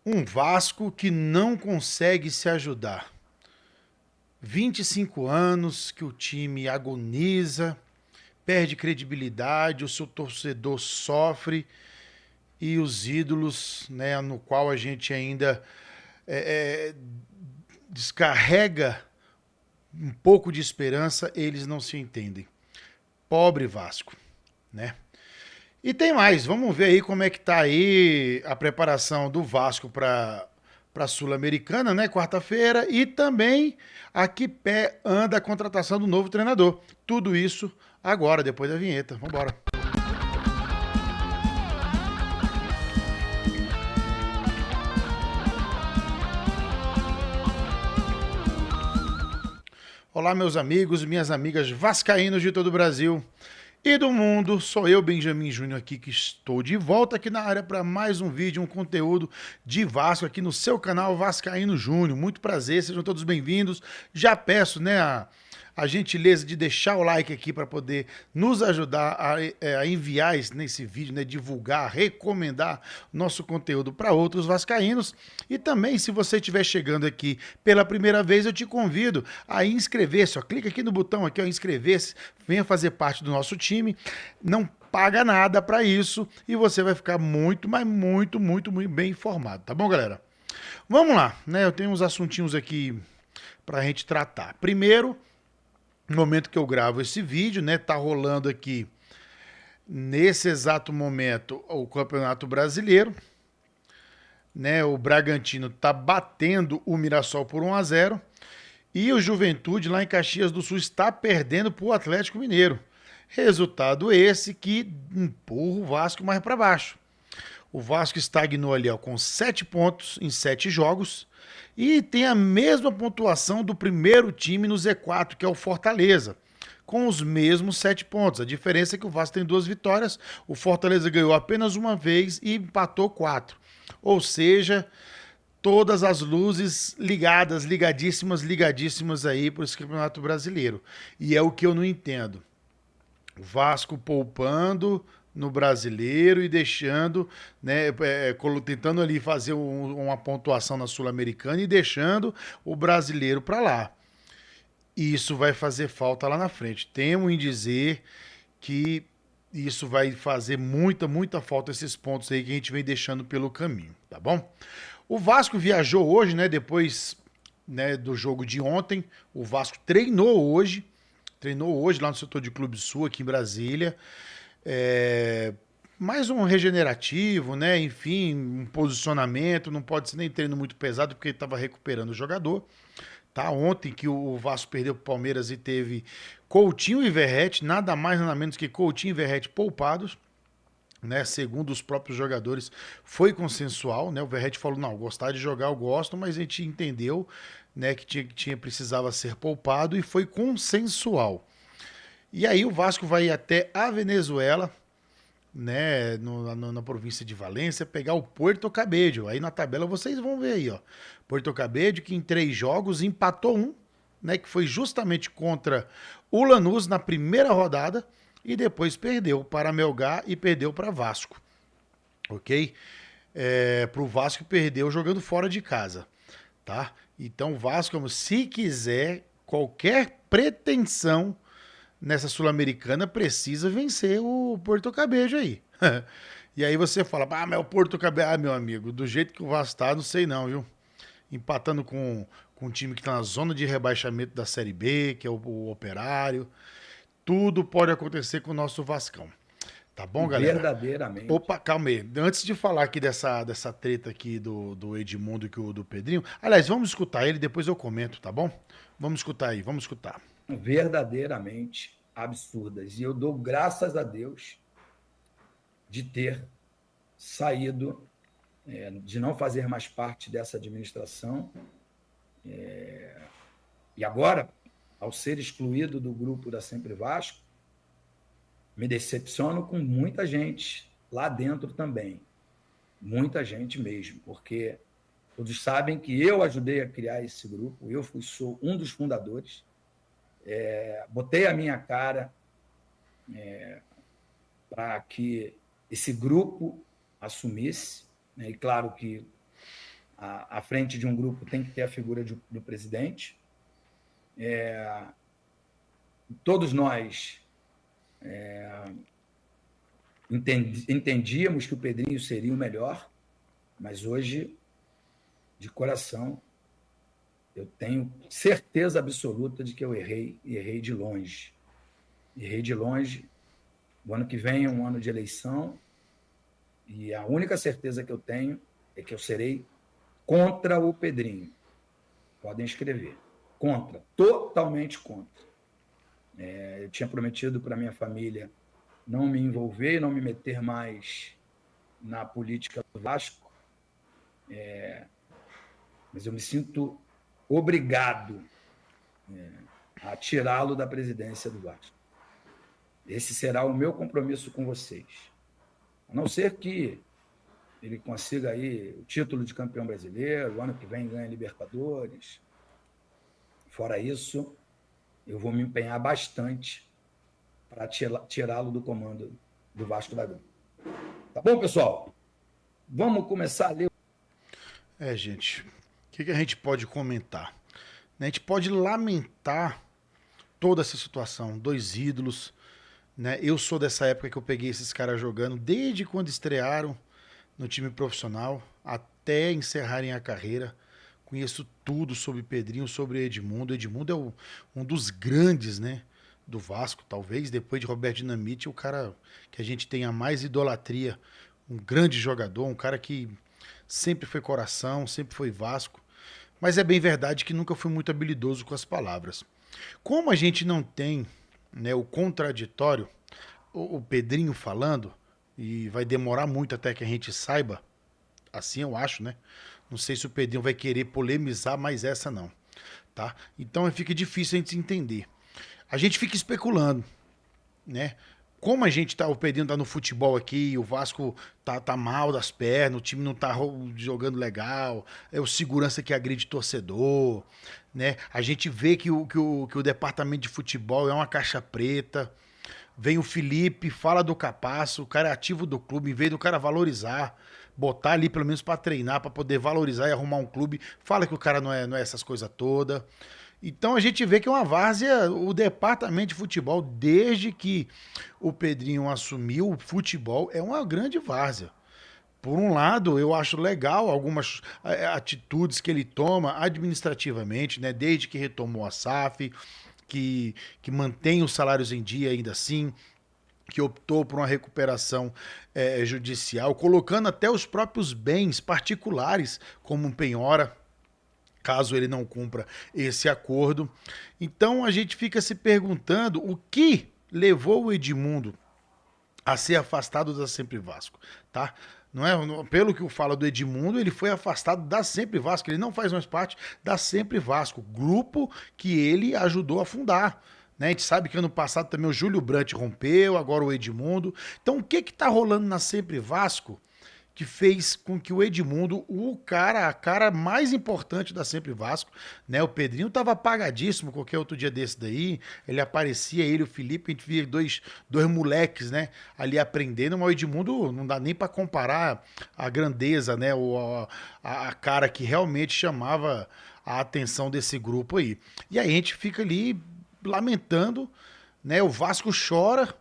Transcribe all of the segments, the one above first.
Um Vasco que não consegue se ajudar. 25 anos que o time agoniza, perde credibilidade, o seu torcedor sofre e os ídolos, né, no qual a gente ainda é, é, descarrega um pouco de esperança, eles não se entendem. Pobre Vasco, né? E tem mais, vamos ver aí como é que tá aí a preparação do Vasco para a Sul-Americana, né, quarta-feira, e também a que pé anda a contratação do novo treinador. Tudo isso agora, depois da vinheta. Vamos embora. Olá, meus amigos e minhas amigas vascaínos de todo o Brasil e do mundo. Sou eu, Benjamin Júnior, aqui que estou de volta aqui na área para mais um vídeo, um conteúdo de Vasco aqui no seu canal Vascaíno Júnior. Muito prazer, sejam todos bem-vindos. Já peço, né, a gentileza de deixar o like aqui para poder nos ajudar a enviar nesse vídeo, né, divulgar, recomendar nosso conteúdo para outros vascaínos. E também, se você estiver chegando aqui pela primeira vez, eu te convido a inscrever-se. Clica aqui no botão aqui, ó, inscrever-se, venha fazer parte do nosso time. Não paga nada para isso e você vai ficar muito, mas muito bem informado, tá bom, galera? Vamos lá, né? Eu tenho uns assuntinhos aqui para a gente tratar. Primeiro, no momento que eu gravo esse vídeo, né, tá rolando aqui nesse exato momento o Campeonato Brasileiro, né? O Bragantino tá batendo o Mirassol por 1-0 e o Juventude lá em Caxias do Sul está perdendo para o Atlético Mineiro. Resultado esse que empurra o Vasco mais para baixo. O Vasco estagnou ali ó, com 7 pontos em 7 jogos e tem a mesma pontuação do primeiro time no Z4, que é o Fortaleza, com os mesmos 7 pontos. A diferença é que o Vasco tem 2 vitórias, o Fortaleza ganhou apenas uma vez e empatou 4. Ou seja, todas as luzes ligadas, ligadíssimas aí para esse Campeonato Brasileiro. E é o que eu não entendo. O Vasco poupando no brasileiro e deixando, né, tentando ali fazer uma pontuação na Sul-Americana e deixando o brasileiro para lá. Isso vai fazer falta lá na frente. Temo em dizer que isso vai fazer muita falta esses pontos aí que a gente vem deixando pelo caminho, tá bom? O Vasco viajou hoje, né, depois, né, do jogo de ontem. O Vasco treinou hoje lá no setor de Clube Sul, aqui em Brasília. É, mais um regenerativo, né? Enfim, um posicionamento. Não pode ser nem treino muito pesado, porque ele estava recuperando o jogador. Tá? Ontem que o Vasco perdeu para o Palmeiras e teve Coutinho e Verratti, nada mais nada menos que Coutinho e Verratti poupados. Né, segundo os próprios jogadores, foi consensual, né? O Verratti falou: não, gostar de jogar eu gosto, mas a gente entendeu, né, precisava ser poupado e foi consensual. E aí o Vasco vai até a Venezuela, né, na província de Valência, pegar o Puerto Cabello. Aí na tabela vocês vão ver aí, ó. Puerto Cabello, que em 3 jogos empatou um, né, que foi justamente contra o Lanús na primeira rodada, e depois perdeu para Melgar e perdeu para Vasco, ok? Para o Vasco perdeu jogando fora de casa, tá? Então o Vasco, se quiser qualquer pretensão nessa Sul-Americana, precisa vencer o Porto Cabello aí. E aí você fala, ah, mas o Porto Cabello, ah, meu amigo, do jeito que o Vasco tá, não sei não, viu? Empatando com um time que tá na zona de rebaixamento da Série B, que é o Operário. Tudo pode acontecer com o nosso Vascão. Tá bom, galera? Verdadeiramente. Opa, calma aí. Antes de falar aqui dessa treta aqui do Edmundo e do Pedrinho, aliás, vamos escutar ele, depois eu comento, tá bom? Vamos escutar aí, vamos escutar. Verdadeiramente absurdas. E eu dou graças a Deus de ter saído, de não fazer mais parte dessa administração. E agora, ao ser excluído do grupo da Sempre Vasco, me decepciono com muita gente lá dentro também. Muita gente mesmo, porque todos sabem que eu ajudei a criar esse grupo, sou um dos fundadores, botei a minha cara para que esse grupo assumisse, né? E claro que à frente de um grupo tem que ter a figura do presidente. Todos nós entendíamos que o Pedrinho seria o melhor, mas hoje, de coração, eu tenho certeza absoluta de que eu errei, e errei de longe. Errei de longe. O ano que vem é um ano de eleição, e a única certeza que eu tenho é que eu serei contra o Pedrinho. Podem escrever. Contra. Totalmente contra. Eu tinha prometido para minha família não me envolver, não me meter mais na política do Vasco, mas eu me sinto obrigado a tirá-lo da presidência do Vasco. Esse será o meu compromisso com vocês. A não ser que ele consiga aí o título de campeão brasileiro, o ano que vem ganha Libertadores. Fora isso, eu vou me empenhar bastante para tirá-lo do comando do Vasco da Gama. Tá bom, pessoal? Vamos começar a ler. Gente, o que a gente pode comentar? A gente pode lamentar toda essa situação. 2 ídolos, né? Eu sou dessa época que eu peguei esses caras jogando desde quando estrearam no time profissional até encerrarem a carreira. Conheço tudo sobre Pedrinho, sobre Edmundo. Edmundo é um dos grandes, né, do Vasco, talvez, depois de Roberto Dinamite, o cara que a gente tem a mais idolatria. Um grande jogador, um cara que sempre foi coração, sempre foi Vasco. Mas é bem verdade que nunca fui muito habilidoso com as palavras. Como a gente não tem, né, o contraditório, o Pedrinho falando, e vai demorar muito até que a gente saiba, assim eu acho, né? Não sei se o Pedrinho vai querer polemizar mais essa não, tá? Então fica difícil a gente entender. A gente fica especulando, né? Como a gente tá, o Pedrinho tá no futebol aqui, o Vasco tá mal das pernas, o time não tá jogando legal, é o segurança que agride torcedor, né? A gente vê que o departamento de futebol é uma caixa preta. Vem o Felipe, fala do Capasso, o cara é ativo do clube, em vez do cara valorizar, botar ali pelo menos pra treinar, pra poder valorizar e arrumar um clube, fala que o cara não é essas coisas todas. Então a gente vê que é uma várzea, o departamento de futebol, desde que o Pedrinho assumiu o futebol, é uma grande várzea. Por um lado, eu acho legal algumas atitudes que ele toma administrativamente, né? Desde que retomou a SAF, que mantém os salários em dia ainda assim, que optou por uma recuperação judicial, colocando até os próprios bens particulares como um penhora, caso ele não cumpra esse acordo. Então a gente fica se perguntando o que levou o Edmundo a ser afastado da Sempre Vasco, tá? Não é, pelo que eu falo do Edmundo, ele foi afastado da Sempre Vasco, ele não faz mais parte da Sempre Vasco, grupo que ele ajudou a fundar. Né? A gente sabe que ano passado também o Júlio Brandt rompeu, agora o Edmundo. Então o que tá rolando na Sempre Vasco que fez com que o Edmundo, a cara mais importante da Sempre Vasco, né? O Pedrinho tava apagadíssimo qualquer outro dia desse daí. Ele aparecia, ele e o Felipe, a gente via dois moleques, né? Ali aprendendo, mas o Edmundo não dá nem para comparar a grandeza, né? A cara que realmente chamava a atenção desse grupo aí. E aí a gente fica ali lamentando, né? O Vasco chora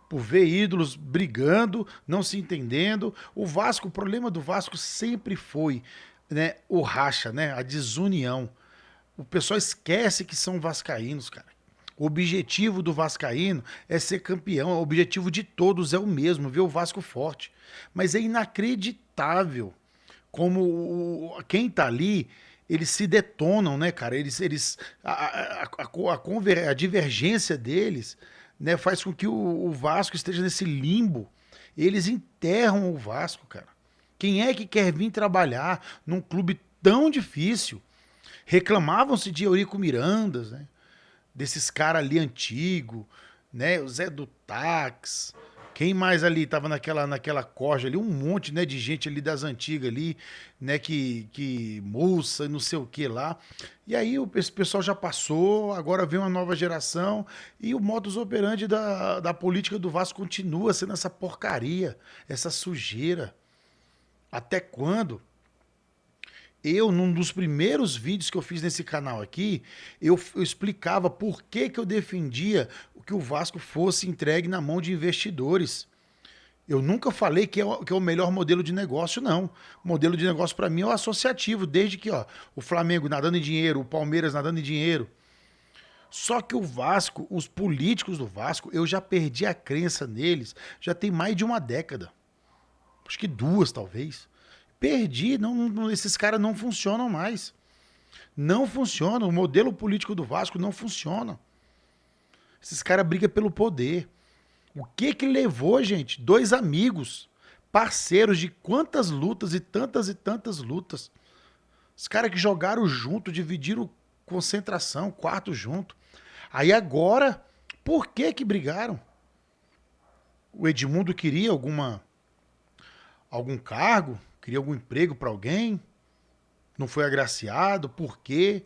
por ver ídolos brigando, não se entendendo. O Vasco, o problema do Vasco sempre foi, né, o racha, né, a desunião. O pessoal esquece que são vascaínos, cara. O objetivo do vascaíno é ser campeão, o objetivo de todos é o mesmo, ver o Vasco forte. Mas é inacreditável como quem tá ali, eles se detonam, né, cara? A divergência deles, né, faz com que o Vasco esteja nesse limbo. Eles enterram o Vasco, cara. Quem é que quer vir trabalhar num clube tão difícil? Reclamavam-se de Eurico Mirandas, né? Desses caras ali antigo, né? O Zé do Táxi. Quem mais ali tava naquela corja ali? Um monte, né, de gente ali das antigas ali, né, que moça, não sei o que lá. E aí esse pessoal já passou, agora vem uma nova geração e o modus operandi da política do Vasco continua sendo essa porcaria, essa sujeira. Até quando? num dos primeiros vídeos que eu fiz nesse canal aqui, eu explicava por que que eu defendia que o Vasco fosse entregue na mão de investidores. Eu nunca falei que é o melhor modelo de negócio, não. O modelo de negócio para mim é o associativo, desde que ó, o Flamengo nadando em dinheiro, o Palmeiras nadando em dinheiro. Só que o Vasco, os políticos do Vasco, eu já perdi a crença neles já tem mais de uma década. Acho que duas, talvez. Perdi, esses caras não funcionam mais. Não funciona. O modelo político do Vasco não funciona. Esses caras brigam pelo poder. O que que levou, gente? Dois amigos, parceiros de quantas lutas e tantas lutas. Os caras que jogaram junto, dividiram concentração, quarto junto. Aí agora, por que que brigaram? O Edmundo queria algum cargo, queria algum emprego para alguém, não foi agraciado, por quê?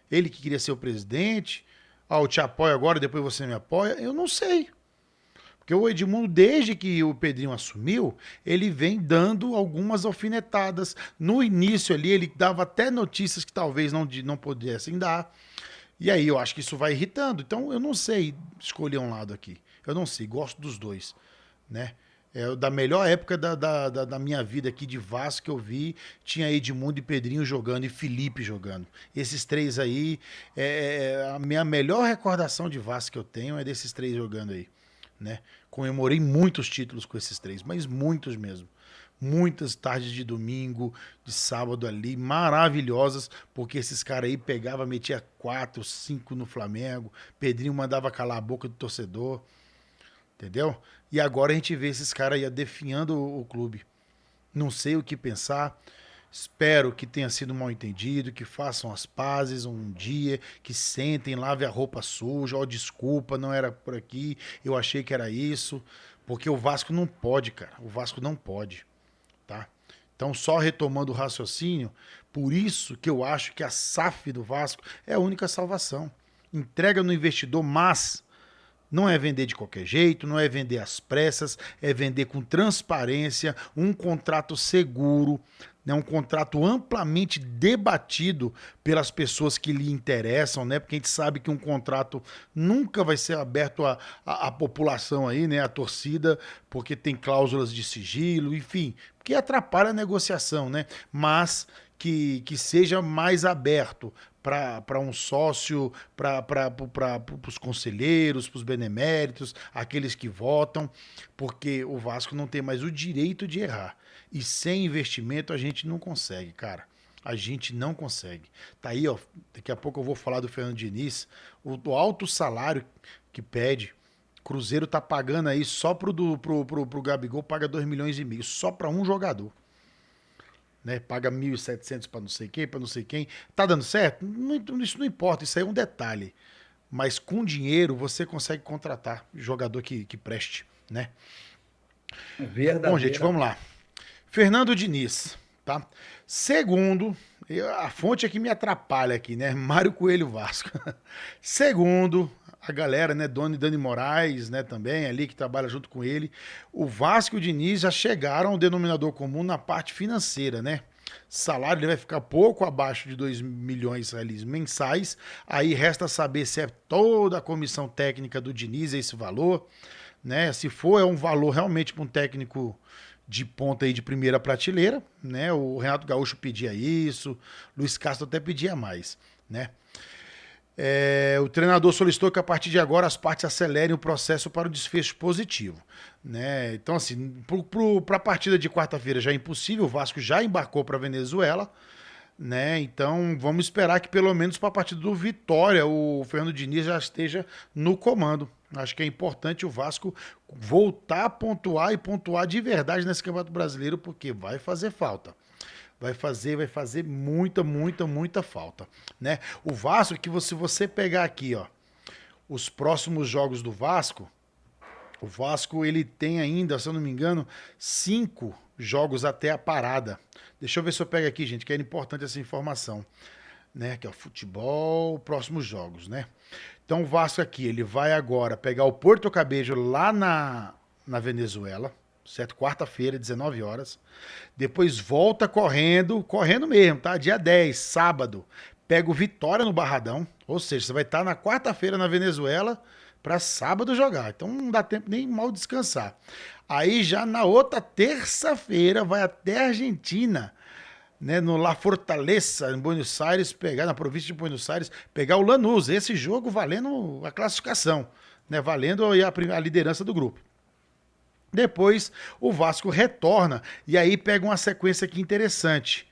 Ele que queria ser o presidente, eu te apoio agora, depois você me apoia, eu não sei. Porque o Edmundo, desde que o Pedrinho assumiu, ele vem dando algumas alfinetadas. No início ali, ele dava até notícias que talvez não pudessem dar. E aí eu acho que isso vai irritando. Então eu não sei escolher um lado aqui. Eu não sei, gosto dos dois, né? É, da melhor época da minha vida aqui de Vasco que eu vi, tinha Edmundo e Pedrinho jogando e Felipe jogando. Esses três aí, a minha melhor recordação de Vasco que eu tenho é desses três jogando aí, né? Comemorei muitos títulos com esses três, mas muitos mesmo. Muitas tardes de domingo, de sábado ali, maravilhosas, porque esses caras aí pegavam, metia 4, 5 no Flamengo, Pedrinho mandava calar a boca do torcedor, entendeu? E agora a gente vê esses caras aí definhando o clube. Não sei o que pensar. Espero que tenha sido mal entendido, que façam as pazes um dia, que sentem, lavem a roupa suja, ó, desculpa, não era por aqui, eu achei que era isso, porque o Vasco não pode, cara, o Vasco não pode, tá? Então, só retomando o raciocínio, por isso que eu acho que a SAF do Vasco é a única salvação. Entrega no investidor, mas não é vender de qualquer jeito, não é vender às pressas, é vender com transparência, um contrato seguro, né, um contrato amplamente debatido pelas pessoas que lhe interessam, né? Porque a gente sabe que um contrato nunca vai ser aberto à população aí, né? A torcida, porque tem cláusulas de sigilo, enfim, que atrapalha a negociação, né? Mas que seja mais aberto para um sócio, para os conselheiros, para os beneméritos, aqueles que votam, porque o Vasco não tem mais o direito de errar. E sem investimento a gente não consegue, cara. A gente não consegue. Tá aí, ó. Daqui a pouco eu vou falar do Fernando Diniz. O alto salário que pede. Cruzeiro tá pagando aí só pro Gabigol, paga 2,5 milhões, só para um jogador. Né? Paga 1.700 para não sei quem, para não sei quem. Tá dando certo? Isso não importa, isso aí é um detalhe. Mas com dinheiro você consegue contratar jogador que preste, né? Bom, gente, Verdadeira. vamos lá. Fernando Diniz, tá? Segundo, a fonte aqui me atrapalha aqui, né? Mário Coelho Vasco. Segundo, a galera, né? Dani Moraes, né? Também ali que trabalha junto com ele. O Vasco e o Diniz já chegaram ao denominador comum na parte financeira, né? Salário ele vai ficar pouco abaixo de 2 milhões ali mensais. Aí resta saber se é toda a comissão técnica do Diniz esse valor, né? Se for, é um valor realmente para um técnico de ponta aí de primeira prateleira, né? O Renato Gaúcho pedia isso, Luiz Castro até pedia mais, né? O treinador solicitou que a partir de agora as partes acelerem o processo para o desfecho positivo, né? Então, assim, para a partida de quarta-feira já é impossível, o Vasco já embarcou para a Venezuela, né? Então vamos esperar que pelo menos para a partida do Vitória o Fernando Diniz já esteja no comando. Acho que é importante o Vasco voltar a pontuar e pontuar de verdade nesse Campeonato Brasileiro, porque vai fazer falta. Vai fazer muita falta, né? O Vasco, que se você pegar aqui, ó, os próximos jogos do Vasco, o Vasco ele tem ainda, se eu não me engano, 5 jogos até a parada. Deixa eu ver se eu pego aqui, gente, que é importante essa informação, né? Que é o futebol, próximos jogos, né? Então o Vasco aqui, ele vai agora pegar o Porto Cabello lá na Venezuela, certo? Quarta-feira, 19 horas. Depois volta correndo, correndo mesmo, tá? Dia 10, sábado, pega o Vitória no Barradão, ou seja, você vai estar na quarta-feira na Venezuela para sábado jogar. Então não dá tempo nem mal descansar. Aí já na outra terça-feira vai até a Argentina, né, no La Fortaleza, em Buenos Aires, pegar na província de Buenos Aires, pegar o Lanús. Esse jogo valendo a classificação, né, valendo a liderança do grupo. Depois o Vasco retorna e aí pega uma sequência aqui interessante,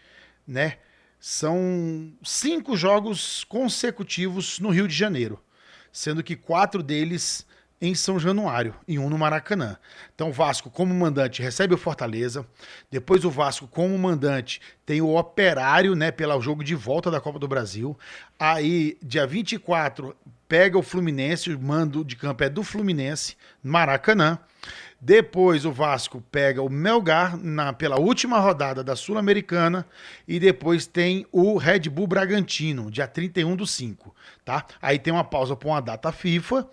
né? São 5 jogos consecutivos no Rio de Janeiro, sendo que 4 deles em São Januário e um no Maracanã. Então o Vasco, como mandante, recebe o Fortaleza. Depois o Vasco, como mandante, tem o Operário, né, pelo jogo de volta da Copa do Brasil. Aí, dia 24, pega o Fluminense, o mando de campo é do Fluminense, Maracanã. Depois o Vasco pega o Melgar pela última rodada da Sul-Americana e depois tem o Red Bull Bragantino, dia 31/5, tá? Aí tem uma pausa para uma data FIFA.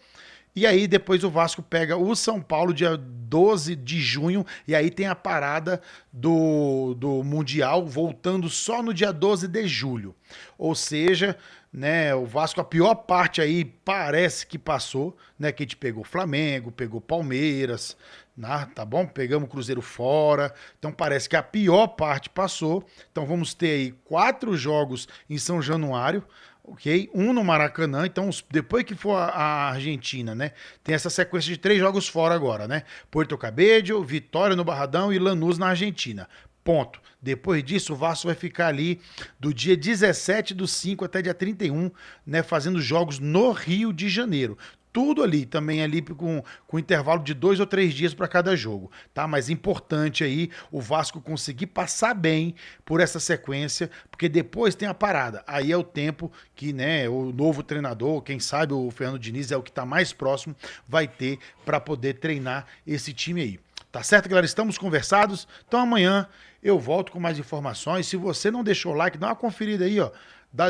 E aí depois o Vasco pega o São Paulo dia 12 de junho e aí tem a parada do Mundial voltando só no dia 12 de julho. Ou seja, né, o Vasco, a pior parte aí parece que passou, né, que a gente pegou Flamengo, pegou Palmeiras, né, tá bom? Pegamos o Cruzeiro fora, então parece que a pior parte passou. Então vamos ter aí 4 jogos em São Januário, ok? Um no Maracanã, então depois que for a Argentina, né? Tem essa sequência de 3 jogos fora agora, né? Porto Cabedelo, Vitória no Barradão e Lanús na Argentina. Ponto. Depois disso, o Vasco vai ficar ali do dia 17/5 até dia 31, né? Fazendo jogos no Rio de Janeiro. Tudo ali, também ali com intervalo de 2 ou 3 dias para cada jogo, tá? Mas importante aí o Vasco conseguir passar bem por essa sequência, porque depois tem a parada. Aí é o tempo que, né, o novo treinador, quem sabe o Fernando Diniz é o que está mais próximo, vai ter para poder treinar esse time aí. Tá certo, galera? Estamos conversados. Então amanhã eu volto com mais informações. Se você não deixou o like, dá uma conferida aí, ó.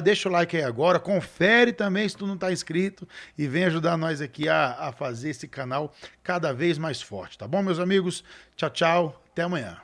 Deixa o like aí agora, confere também se tu não está inscrito e vem ajudar nós aqui a fazer esse canal cada vez mais forte, tá bom, meus amigos? Tchau, tchau, até amanhã.